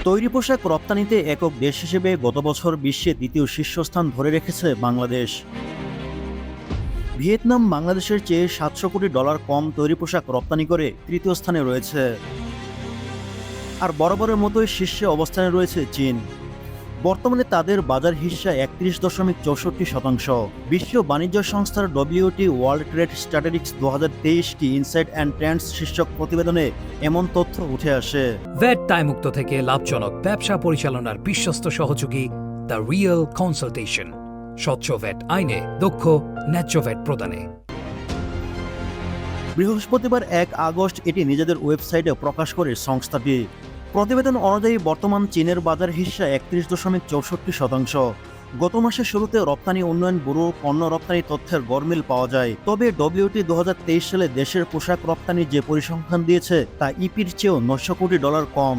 তৈরি পোশাক রপ্তানিতে একক দেশ হিসেবে গত বছর বিশ্বে দ্বিতীয় শীর্ষস্থান ধরে রেখেছে বাংলাদেশ। ভিয়েতনাম বাংলাদেশের চেয়ে $700 কোটি কম তৈরি পোশাক রপ্তানি করে তৃতীয় স্থানে রয়েছে। আর বরাবরের মতোই শীর্ষে অবস্থানে রয়েছে চীন। বর্তমানে তাদের বাজার হিস্সা 31.64%। বিশ্ব বাণিজ্য সংস্থার WTO ওয়ার্ল্ড ট্রেড স্ট্র্যাটেজিক্স 2023 কি ইনসাইট অ্যান্ড ট্রেন্ডস শীর্ষক প্রতিবেদনে এমন তথ্য উঠে আসে। ভ্যাট দায়মুক্ত থেকে লাভজনক ব্যবসা পরিচালনার বিশ্বস্ত সহযোগী দ্য রিয়েল কনসালটেশন, স্বচ্ছ ভ্যাট আইনে দক্ষ ন্যায্য ভ্যাট প্রদানে। বৃহস্পতিবার 1 আগস্ট এটি নিজেদের ওয়েবসাইটে প্রকাশ করে সংস্থাটি। প্রতিবেদন অনুযায়ী বর্তমান চীনের বাজার হিস্সা 31.64%। গত মাসের শুরুতে রপ্তানি উন্নয়ন ব্যুরো পণ্য রপ্তানি তথ্যের গরমিল পাওয়া যায়। তবে WTO 2023 সালে দেশের পোশাক রপ্তানি যে পরিসংখ্যান দিয়েছে তা ইপির চেয়েও $900 কোটি কম।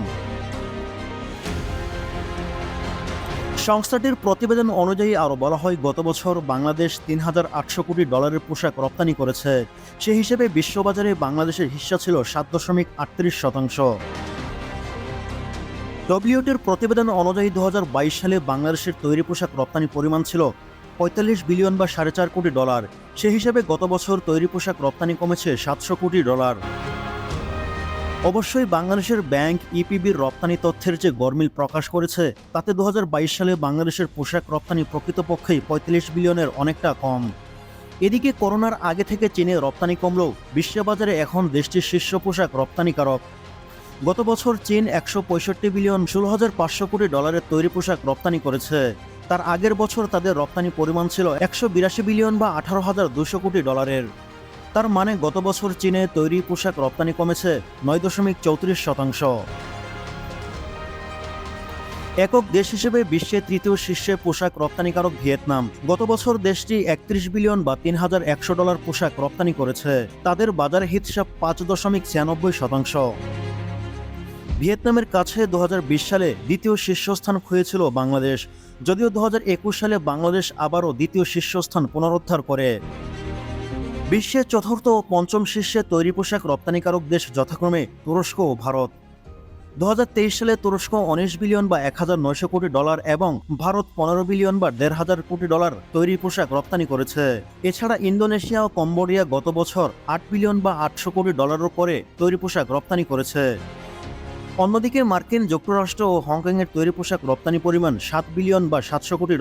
সংস্থাটির প্রতিবেদন অনুযায়ী আরও বলা হয়, গত বছর বাংলাদেশ $3,800 কোটি পোশাক রপ্তানি করেছে। সে হিসেবে বিশ্ববাজারে বাংলাদেশের হিস্সা ছিল 7.38%। WTOর প্রতিবেদন অনুযায়ী 2022 সালে বাংলাদেশের তৈরি পোশাক রপ্তানি পরিমাণ ছিল $45 বিলিয়ন বা $4.5 কোটি। সে হিসেবে গত বছর তৈরি পোশাক রপ্তানি কমেছে $700 কোটি। অবশ্যই বাংলাদেশের ব্যাংক ইপিবির রপ্তানি তথ্যের যে গরমিল প্রকাশ করেছে তাতে 2022 সালে বাংলাদেশের পোশাক রপ্তানি প্রকৃতপক্ষেই $45 বিলিয়নের অনেকটা কম। এদিকে করোনার আগে থেকে চীনে রপ্তানি কমলেও বিশ্ববাজারে এখন দেশটির শীর্ষ পোশাক রপ্তানিকারক। গত বছর চীন $165 বিলিয়ন $16,500 কোটি তৈরি পোশাক রপ্তানি করেছে। তার আগের বছর তাদের রপ্তানি পরিমাণ ছিল $182 বিলিয়ন বা $18,200 কোটি। তার মানে গত বছর চীনে তৈরি পোশাক রপ্তানি কমেছে 9.34%। একক দেশ হিসেবে বিশ্বে তৃতীয় শীর্ষে পোশাক রপ্তানিকারক ভিয়েতনাম। গত বছর দেশটি $31 বিলিয়ন বা $3,100 পোশাক রপ্তানি করেছে। তাদের বাজার হিসাব 5.96%। ভিয়েতনামের কাছে 2020 সালে দ্বিতীয় শীর্ষস্থান খুঁয়েছিল বাংলাদেশ, যদিও 2021 সালে বাংলাদেশ আবারও দ্বিতীয় শীর্ষস্থান পুনরুদ্ধার করে। বিশ্বের চতুর্থ ও পঞ্চম শীর্ষে তৈরি পোশাক রপ্তানিকারক দেশ যথাক্রমে তুরস্ক ও ভারত। 2023 সালে তুরস্ক $19 বিলিয়ন বা $1,900 কোটি এবং ভারত $15 বিলিয়ন বা $1,500 কোটি তৈরি পোশাক রপ্তানি করেছে। এছাড়া ইন্দোনেশিয়া ও কম্বোডিয়া গত বছর $8 বিলিয়ন বা $800 কোটি পরে তৈরি পোশাক রপ্তানি করেছে। অন্যদিকে মার্কিন যুক্তরাষ্ট্র ও হংকংয়ের তৈরি পোশাক রপ্তানি পরিমাণ $7 বিলিয়ন বা $700 কোটি।